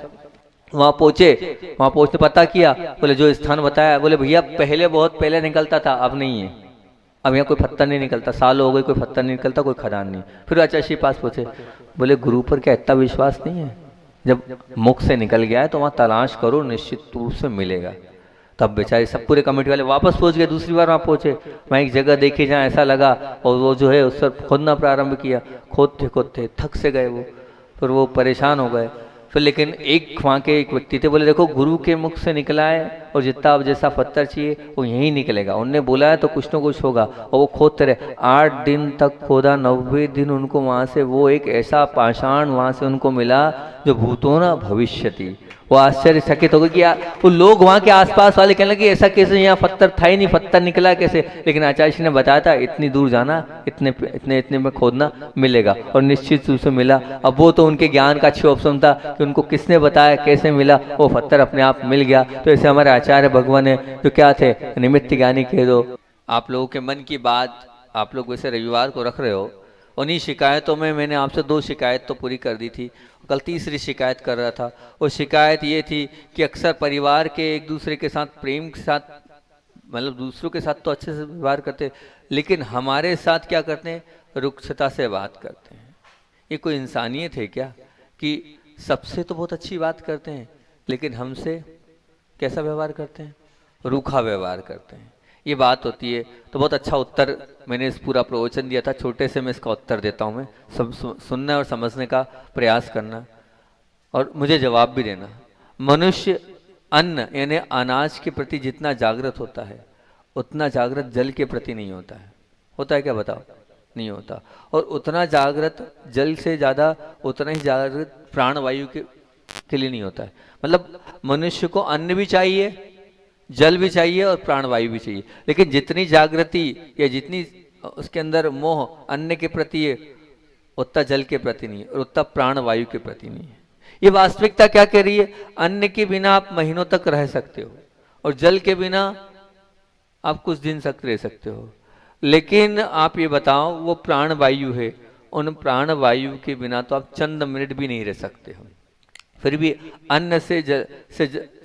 वहाँ पहुंचे, वहाँ पहुंचने पता किया, बोले जो स्थान बताया, बोले भैया पहले बहुत पहले निकलता था, अब नहीं है, अब यहाँ कोई पत्थर नहीं निकलता, साल हो गए कोई पत्थर नहीं निकलता, कोई खदान नहीं। फिर आचार्य श्री पास पहुंचे, बोले गुरु पर क्या इतना विश्वास नहीं है, जब मुख से निकल गया है तो वहाँ तलाश करो, निश्चित रूप से मिलेगा। तब बेचारे सब पूरे कमेटी वाले वापस पहुंच गए, दूसरी बार वहाँ पहुंचे, वहाँ एक जगह देखी जहाँ ऐसा लगा, और वो जो है उस पर खोदना प्रारंभ किया, खोदते खोदते थक से गए वो, फिर वो परेशान हो गए। फिर लेकिन एक वहाँ के एक व्यक्ति थे, बोले देखो गुरु के मुख से निकला है और जितना अब जैसा पत्थर चाहिए वो यहीं निकलेगा, उनने बोला है तो कुछ ना कुछ होगा। और वो खोदते रहे, 8 दिन तक खोदा, 90 दिन उनको वहाँ से वो एक ऐसा पाषाण वहाँ से उनको मिला जो भूतो न भविष्यति। वो आश्चर्यचकित हो गए कि यार, वो लोग वहाँ के आसपास वाले कहने लगे ऐसा कैसे, यहाँ पत्थर था ही नहीं, पत्थर निकला कैसे। लेकिन आचार्य जी ने बताया था इतनी दूर जाना, इतने इतने इतने में खोदना मिलेगा, और निश्चित रूप से मिला। अब वो तो उनके ज्ञान का अच्छी ऑप्शन था कि उनको किसने बताया, कैसे मिला, वो पत्थर अपने आप मिल गया। तो ऐसे हमारे आचार्य भगवान है जो क्या थे, निमित्त ज्ञानी कह दो। आप लोगों के मन की बात आप लोग वैसे रविवार को रख रहे हो, उन्हीं शिकायतों में मैंने आपसे 2 शिकायत तो पूरी कर दी थी, कल तीसरी शिकायत कर रहा था। वो शिकायत ये थी कि अक्सर परिवार के एक दूसरे के साथ प्रेम के साथ, मतलब दूसरों के साथ तो अच्छे से व्यवहार करते, लेकिन हमारे साथ क्या करते हैं, रुक्षता से बात करते हैं। ये कोई इंसानियत है क्या कि सबसे तो बहुत अच्छी बात करते हैं, लेकिन हमसे कैसा व्यवहार करते हैं, रूखा व्यवहार करते हैं। ये बात होती है। तो बहुत अच्छा उत्तर मैंने इस पूरा प्रवचन दिया था, छोटे से मैं इसका उत्तर देता हूँ। मैं सब सुनना और समझने का प्रयास करना और मुझे जवाब भी देना। मनुष्य अन्न यानी अनाज के प्रति जितना जागृत होता है उतना जागृत जल के प्रति नहीं होता है। होता है क्या बताओ? नहीं होता। और उतना जागृत जल से ज़्यादा उतना ही जागृत प्राणवायु के लिए नहीं होता है। मतलब मनुष्य को अन्न भी चाहिए, जल भी चाहिए और प्राणवायु भी चाहिए, लेकिन जितनी जागृति या जितनी उसके अंदर मोह अन्न के प्रति है उतना जल के प्रति नहीं है और उतना प्राणवायु के प्रति नहीं है। ये वास्तविकता क्या कह रही है? अन्न के बिना आप महीनों तक रह सकते हो और जल के बिना आप कुछ दिन तक रह सकते हो, लेकिन आप ये बताओ वो प्राणवायु है, उन प्राणवायु के बिना तो आप चंद मिनट भी नहीं रह सकते हो। फिर भी अन्न से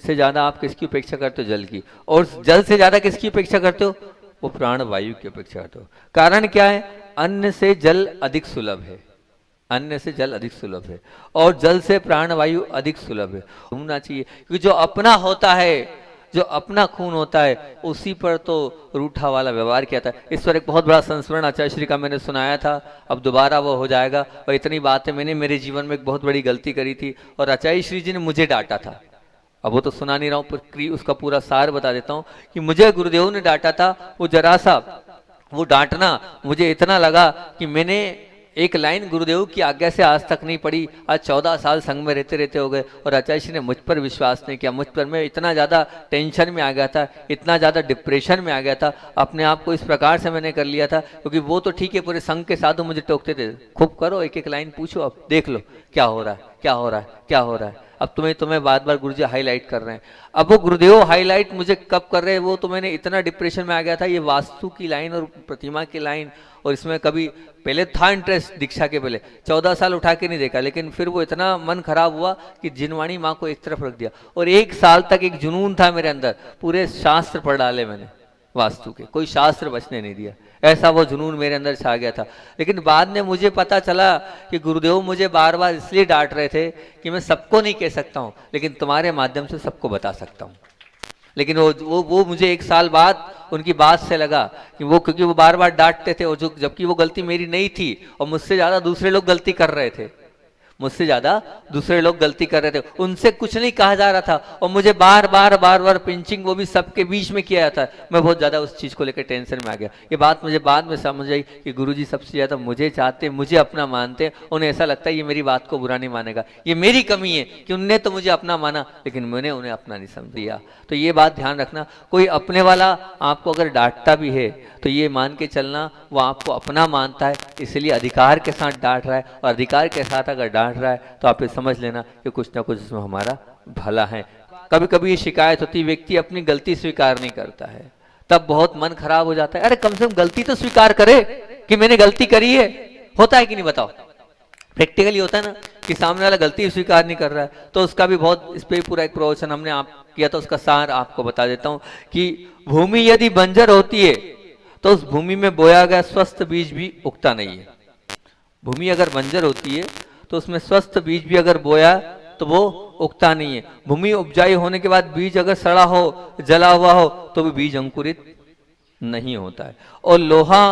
ज्यादा आप किसकी उपेक्षा करते हो? जल की। और जल से ज्यादा किसकी उपेक्षा करते हो? वो प्राण वायु की अपेक्षा करते हो। कारण क्या है? अन्न से जल अधिक सुलभ है, अन्न से जल अधिक सुलभ है, और जल से प्राण वायु अधिक सुलभ है। होना चाहिए, क्योंकि जो अपना होता है, जो अपना खून होता है, उसी पर तो रूठा वाला व्यवहार किया था। इस पर एक बहुत बड़ा संस्मरण आचार्य श्री का मैंने सुनाया था, अब दोबारा वो हो जाएगा। और इतनी बात है, मैंने मेरे जीवन में एक बहुत बड़ी गलती करी थी और आचार्य श्री जी ने मुझे डांटा था। अब वो तो सुना नहीं रहा हूँ, पर उसका पूरा सार बता देता हूँ कि मुझे गुरुदेव ने डांटा था। वो जरा सा वो डांटना मुझे इतना लगा कि मैंने एक लाइन गुरुदेव की आज्ञा से आज तक नहीं पढ़ी। आज 14 साल संघ में रहते रहते हो गए और आचार्य श्री ने मुझ पर विश्वास नहीं किया। मुझ पर मैं इतना ज़्यादा टेंशन में आ गया था, इतना ज़्यादा डिप्रेशन में आ गया था, अपने आप को इस प्रकार से मैंने कर लिया था। क्योंकि वो तो ठीक है, पूरे संघ के साधु मुझे टोकते थे, खूब करो, एक एक लाइन पूछो, अब देख लो क्या हो रहा है, क्या हो रहा है, क्या हो रहा है। अब तुम्हें बार बार गुरुजी हाईलाइट कर रहे हैं। अब वो गुरुदेव हाईलाइट मुझे कब कर रहे हैं, वो तो मैंने इतना डिप्रेशन में आ गया था। ये वास्तु की लाइन और प्रतिमा की लाइन, और इसमें कभी पहले था इंटरेस्ट दीक्षा के पहले, 14 साल उठा के नहीं देखा, लेकिन फिर वो इतना मन खराब हुआ कि जिनवाणी माँ को एक तरफ रख दिया। और 1 साल तक एक जुनून था मेरे अंदर, पूरे शास्त्र पढ़ डाले मैंने वास्तु के, कोई शास्त्र बचने नहीं दिया, ऐसा वो जुनून मेरे अंदर छा गया था। लेकिन बाद में मुझे पता चला कि गुरुदेव मुझे बार बार इसलिए डांट रहे थे कि मैं सबको नहीं कह सकता हूँ, लेकिन तुम्हारे माध्यम से सबको बता सकता हूँ। लेकिन वो मुझे 1 साल बाद उनकी बात से लगा कि वो, क्योंकि वो बार बार डांटते थे, और जो जबकि वो गलती मेरी नहीं थी, और मुझसे ज्यादा दूसरे लोग गलती कर रहे थे, मुझसे ज्यादा दूसरे लोग गलती कर रहे थे, उनसे कुछ नहीं कहा जा रहा था, और मुझे बार बार पिंचिंग, वो भी सबके बीच में किया जाता है। मैं बहुत ज्यादा उस चीज को लेकर टेंशन में आ गया। ये बात मुझे बाद में समझ आई कि गुरुजी सबसे ज्यादा मुझे चाहते, मुझे अपना मानते, उन्हें ऐसा लगता है ये मेरी बात को बुरा नहीं मानेगा, ये मेरी कमी है कि उनने तो मुझे अपना माना, लेकिन मैंने उन्हें अपना नहीं समझ लिया। तो ये बात ध्यान रखना, कोई अपने वाला आपको अगर डांटता भी है तो ये मान के चलना वो आपको अपना मानता है, इसलिए अधिकार के साथ डांट रहा है, और अधिकार के साथ अगर डांट रहा है तो आप ये समझ लेना कि कुछ ना कुछ इसमें हमारा भला है। कभी कभी ये शिकायत होती है, व्यक्ति अपनी गलती स्वीकार नहीं करता है, तब बहुत मन खराब हो जाता है। अरे कम से कम गलती तो स्वीकार करे कि मैंने गलती करी है। होता है कि नहीं बताओ? प्रैक्टिकली होता है ना कि सामने वाला गलती स्वीकार नहीं कर रहा है, तो उसका भी बहुत, इस पे पूरा एक प्रवचन हमने आप किया था, उसका सार आपको बता देता हूं कि भूमि यदि बंजर होती है तो उस भूमि में बोया गया स्वस्थ बीज भी उगता नहीं है। भूमि अगर बंजर होती है तो उसमें स्वस्थ बीज भी अगर बोया तो वो उगता नहीं है। भूमि उपजाऊ होने के बाद बीज अगर सड़ा हो, जला हुआ हो, तो भी बीज अंकुरित नहीं होता है। और लोहा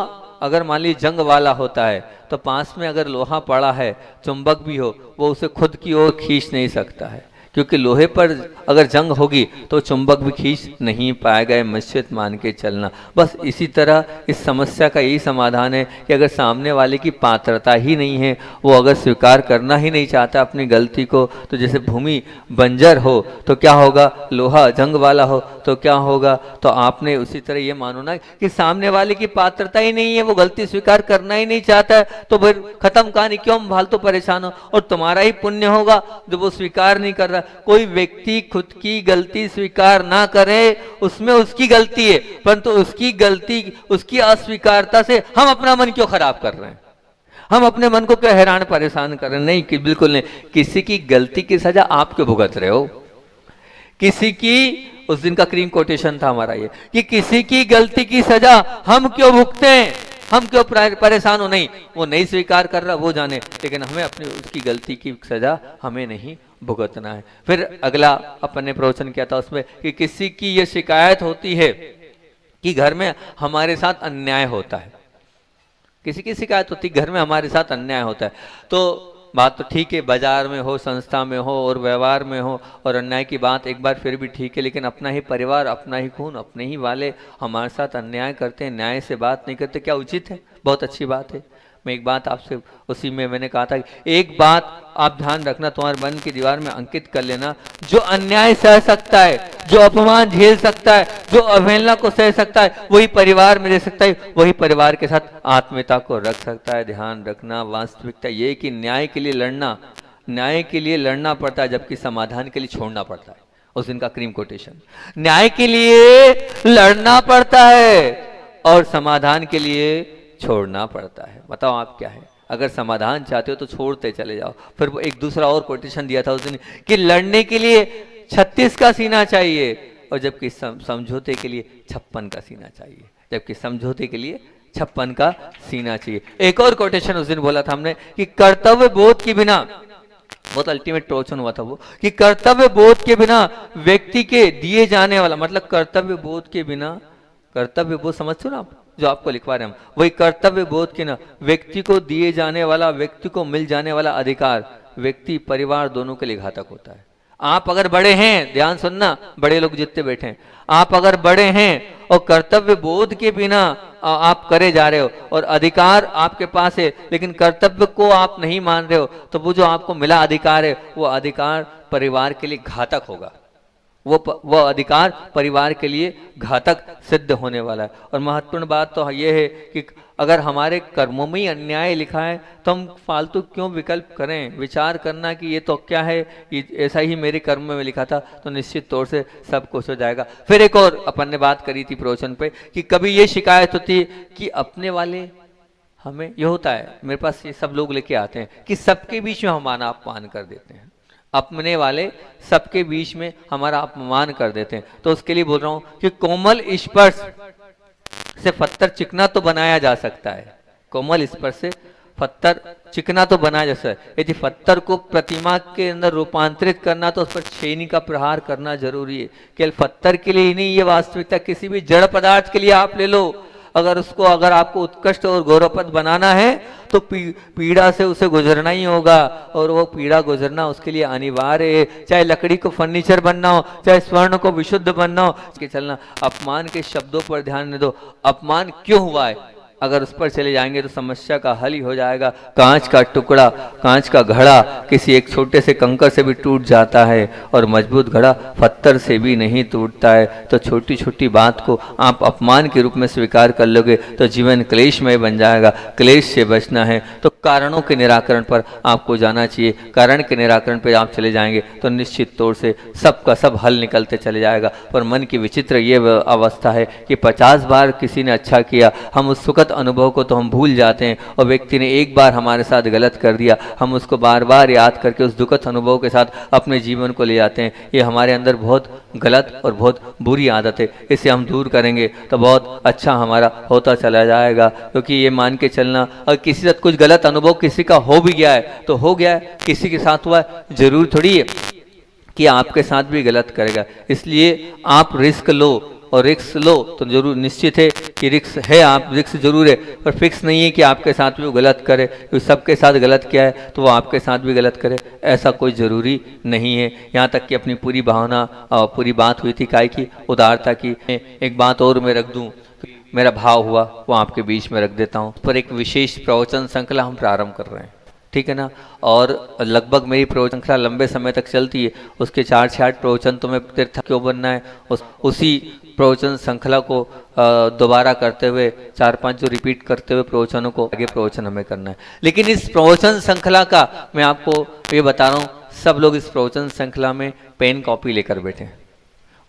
अगर मान लीजिए जंग वाला होता है तो पास में अगर लोहा पड़ा है, चुंबक भी हो, वो उसे खुद की ओर खींच नहीं सकता है, क्योंकि लोहे पर अगर जंग होगी तो चुंबक भी खींच नहीं पाएगा। निश्चित मान के चलना। बस इसी तरह इस समस्या का यही समाधान है कि अगर सामने वाले की पात्रता ही नहीं है, वो अगर स्वीकार करना ही नहीं चाहता अपनी गलती को, तो जैसे भूमि बंजर हो तो क्या होगा, लोहा जंग वाला हो तो क्या होगा, तो आपने उसी तरह ये मानो ना कि सामने वाले की पात्रता ही नहीं है, वो गलती स्वीकार करना ही नहीं चाहता है, तो फिर खत्म कहानी, क्यों फालतू परेशान हो, और तुम्हारा ही पुण्य होगा जो वो स्वीकार नहीं कर रहा। कोई व्यक्ति खुद की गलती स्वीकार ना करे, उसमें उसकी गलती है, परंतु उसकी गलती, उसकी अस्वीकारता से हम अपना मन क्यों खराब कर रहे हैं, हम अपने मन को क्यों हैरान परेशान कर रहे हैं? नहीं, कि बिल्कुल नहीं। किसी की गलती की सजा आप क्यों भुगत रहे हो? किसी की, उस दिन का क्रीम कोटेशन था हमारा ये, कि किसी की गलती की सजा हम क्यों भुगते हैं, हम क्यों परेशान हो? नहीं, वो नहीं स्वीकार कर रहा, वो जाने, लेकिन हमें अपनी उसकी गलती की सजा हमें नहीं भुगतना है। फिर अगला अपन ने प्रवचन किया था उसमें कि किसी की ये शिकायत होती है कि घर में हमारे साथ अन्याय होता है, किसी की शिकायत होती है घर में हमारे साथ अन्याय होता है, तो बात तो ठीक है, बाजार में हो, संस्था में हो और व्यवहार में हो, और अन्याय की बात एक बार फिर भी ठीक है, लेकिन अपना ही परिवार, अपना ही खून, अपने ही वाले हमारे साथ अन्याय करते हैं, न्याय से बात नहीं करते, क्या उचित है? बहुत अच्छी बात है। मैं एक बात आपसे, उसी में मैंने कहा था कि एक बात आप ध्यान रखना, तुम्हारे मन की दीवार में अंकित कर लेना, जो अन्याय सह सकता है, जो अपमान झेल सकता है, जो अवहेलना को सह सकता है, वही परिवार में रह सकता है, वही परिवार के साथ आत्मीयता को रख सकता है। ध्यान रखना, वास्तविकता ये कि न्याय के लिए लड़ना, न्याय के लिए लड़ना पड़ता है, जबकि समाधान के लिए छोड़ना पड़ता है। उस दिन का क्रीम कोटेशन, न्याय के लिए लड़ना पड़ता है और समाधान के लिए छोड़ना पड़ता है। बताओ आप क्या है? अगर समाधान चाहते हो तो छोड़ते चले जाओ। फिर वो एक दूसरा और कोटेशन दिया था उसने कि लड़ने के लिए 36 का सीना चाहिए और जबकि समझौते के लिए 56 का सीना चाहिए, जबकि समझौते के लिए 56 का सीना चाहिए। एक और कोटेशन उस दिन बोला था हमने कि कर्तव्य बोध के बिना, बहुत अल्टीमेट प्रवचन हुआ था वो, कि कर्तव्य बोध के बिना व्यक्ति के दिए जाने वाला, मतलब कर्तव्य बोध के बिना, कर्तव्य बोध समझते हो ना आप, जो आपको लिखवा रहे हैं हम, वही कर्तव्य बोध के ना व्यक्ति को दिए जाने वाला, व्यक्ति को मिल जाने वाला अधिकार व्यक्ति परिवार दोनों के लिए घातक होता है। आप अगर बड़े हैं, ध्यान सुनना, बड़े लोग जितने बैठे हैं, आप अगर बड़े हैं और कर्तव्य बोध के बिना आप करे जा रहे हो और अधिकार आपके पास है लेकिन कर्तव्य को आप नहीं मान रहे हो, तो वो जो आपको मिला अधिकार है वो अधिकार परिवार के लिए घातक होगा, वो अधिकार परिवार के लिए घातक सिद्ध होने वाला है। और महत्वपूर्ण बात तो ये है कि अगर हमारे कर्मों में ही अन्याय लिखा है तो हम फालतू क्यों विकल्प करें, विचार करना कि ये तो क्या है, ये ऐसा ही मेरे कर्म में लिखा था, तो निश्चित तौर से सब कुछ हो जाएगा। फिर एक और अपन ने बात करी थी प्रवचन पे कि कभी ये शिकायत होती कि अपने वाले, हमें ये होता है, मेरे पास ये सब लोग लेके आते हैं कि सबके बीच में हम मान अपमान कर देते हैं, अपने वाले सबके बीच में हमारा अपमान कर देते हैं। तो उसके लिए बोल रहा हूं कि कोमल स्पर्श से पत्थर चिकना तो बनाया जा सकता है, कोमल स्पर्श से पत्थर चिकना तो बनाया जा सकता है। यदि पत्थर को प्रतिमा के अंदर रूपांतरित करना तो उस पर छेनी का प्रहार करना जरूरी है। केवल पत्थर के लिए ही नहीं, ये वास्तविकता किसी भी जड़ पदार्थ के लिए आप ले लो, अगर उसको, अगर आपको उत्कृष्ट और गौरवपद बनाना है तो पीड़ा से उसे गुजरना ही होगा और वो पीड़ा गुजरना उसके लिए अनिवार्य है। चाहे लकड़ी को फर्नीचर बनना हो, चाहे स्वर्ण को विशुद्ध बनना हो, इसके चलना। अपमान के शब्दों पर ध्यान दो, अपमान क्यों हुआ है, अगर उस पर चले जाएंगे तो समस्या का हल ही हो जाएगा। कांच का टुकड़ा, कांच का घड़ा किसी एक छोटे से कंकर से भी टूट जाता है और मजबूत घड़ा पत्थर से भी नहीं टूटता है। तो छोटी छोटी बात को आप अपमान के रूप में स्वीकार कर लोगे तो जीवन क्लेशमय बन जाएगा। क्लेश से बचना है तो कारणों के निराकरण पर आपको जाना चाहिए। कारण के निराकरण पर आप चले जाएंगे तो निश्चित तौर से सबका सब हल निकलते चले जाएगा। पर मन की विचित्र ये अवस्था है कि 50 बार किसी ने अच्छा किया, हम उस सुखद अनुभव को तो हम भूल जाते हैं, और व्यक्ति ने एक बार हमारे साथ गलत कर दिया, हम उसको बार बार याद करके उस दुखद अनुभव के साथ अपने जीवन को ले जाते हैं। ये हमारे अंदर बहुत गलत और बहुत बुरी आदत है, इसे हम दूर करेंगे तो बहुत अच्छा हमारा होता चला जाएगा। क्योंकि ये मान के चलना, अगर किसी साथ कुछ गलत अनुभव किसी का हो भी गया है तो हो गया है, किसी के साथ हुआ है, जरूर थोड़ी है कि आपके साथ भी गलत करेगा। इसलिए आप रिस्क लो, और रिक्स लो तो जरूर निश्चित है कि रिक्स है, आप रिक्स जरूर है, पर फिक्स नहीं है कि आपके साथ भी वो गलत करे। तो सबके साथ गलत किया है तो वो आपके साथ भी गलत करे, ऐसा कोई ज़रूरी नहीं है। यहाँ तक कि अपनी पूरी भावना और पूरी बात हुई थी काय की, उदारता की। एक बात और मैं रख दूँ, मेरा भाव हुआ वो आपके बीच में रख देता हूँ। पर एक विशेष प्रवचन श्रृंखला हम प्रारंभ कर रहे हैं, ठीक है ना, और लगभग मेरी प्रवचन श्रृंखला लंबे समय तक चलती है। उसके 4-6 प्रवचन तो मैं तीर्थ क्यों बनना है, उसी प्रवचन श्रृंखला को दोबारा करते हुए 4-5 जो रिपीट करते हुए प्रवचनों को आगे प्रवचन हमें करना है। लेकिन इस प्रवचन श्रृंखला का मैं आपको ये बता रहा हूँ, सब लोग इस प्रवचन श्रृंखला में पेन कॉपी लेकर बैठे,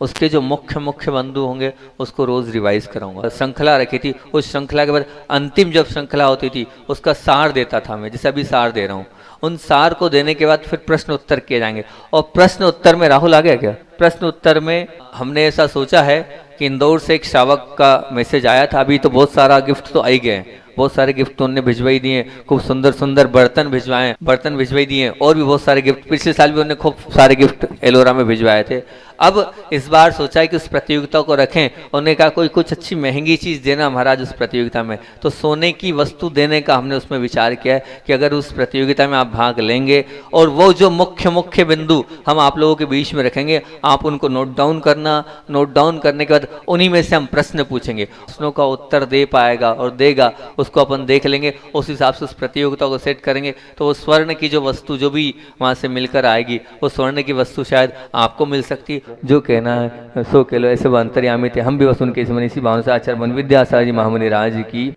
उसके जो मुख्य बंधु होंगे उसको रोज रिवाइज कराऊंगा। श्रृंखला रखी थी, उस श्रृंखला के बाद अंतिम जब श्रृंखला होती थी उसका सार देता था मैं, जैसे अभी सार दे रहा हूँ। उन सार को देने के बाद फिर प्रश्न उत्तर किए जाएंगे। और प्रश्न उत्तर में राहुल आ गया क्या? प्रश्न उत्तर में हमने ऐसा सोचा है कि इंदौर से एक श्रावक का मैसेज आया था, अभी तो बहुत सारा गिफ्ट तो आ ही गए हैं, बहुत सारे गिफ्ट तो उन्होंने भिजवाई दिए, खूब सुंदर सुंदर बर्तन भिजवाई दिए, और भी बहुत सारे गिफ्ट, पिछले साल भी उन्होंने खूब सारे गिफ्ट एलोरा में भिजवाए थे। अब इस बार सोचा है कि उस प्रतियोगिता को रखें, उन्होंने कहा कोई कुछ अच्छी महंगी चीज़ देना महाराज उस प्रतियोगिता में, तो सोने की वस्तु देने का हमने उसमें विचार किया है कि अगर उस प्रतियोगिता में आप भाग लेंगे और वो जो मुख्य बिंदु हम आप लोगों के बीच में रखेंगे, आप उनको नोट डाउन करना, नोट डाउन करने के बाद उन्हीं में से हम प्रश्न पूछेंगे, प्रश्नों का उत्तर दे पाएगा और देगा उसको अपन देख लेंगे, उस हिसाब से उस प्रतियोगिता को सेट करेंगे। तो वो स्वर्ण की जो वस्तु जो भी वहाँ से मिलकर आएगी, वो स्वर्ण की वस्तु शायद आपको मिल सकती। जो कहना है सो कह लो, ऐसे वो अंतर्यामी थे, हम भी बस उनके इस मनीषी भावना से आचार्य वन विद्यासागर जी महामुनि राज की